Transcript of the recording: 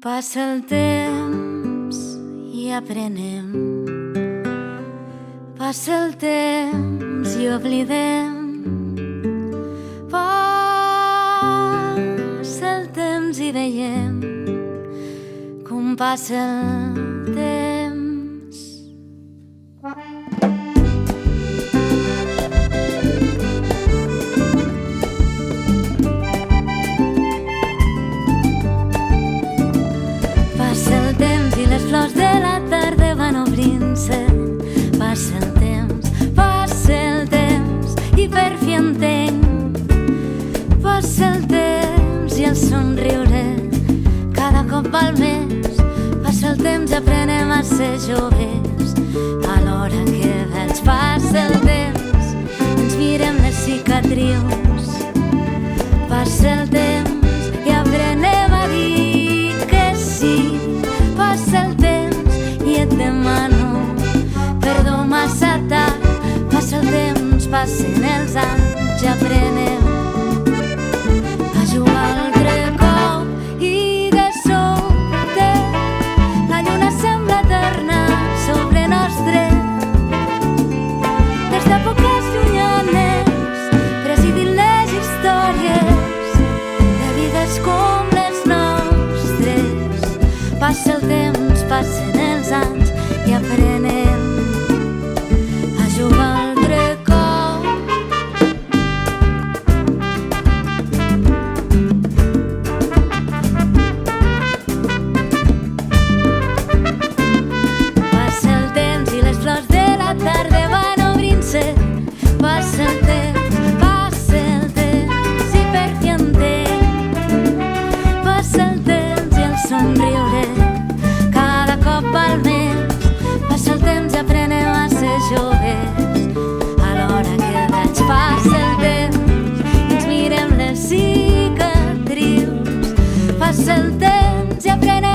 Passa el temps i aprenem. Passa el temps i oblidem. Passa el temps i veiem com passa el temps. Passa el temps i les flors de la tarda van obrint-se. Passa el temps i per fi entenc. Passa el temps i el somriure cada cop val més. Passa el temps i aprenem a ser joves alhora que vells. Passa el temps, ens mirem les cicatrius. Passa el temps i aprenem a dir que sí. Passa el temps i et demano perdó massa tard. Passa el temps, passen els anys i aprenem a jugar altre cop. I de sobte la lluna sembla eterna sobre nostre. Des d'èpoques llunyanes presidint les històries de vides com les nostres. Passa el temps, passen els anys i aprenem a jugar altre cop. Passa el temps i les flors de la tarda van obrint-se. Passa el temps i per fi entenc. Passa el temps i el somriure cada cop val més. Passa el temps i aprenem a ser joves alhora que veig. Passa el temps i ens mirem les cicatrius. Passa el temps i aprenem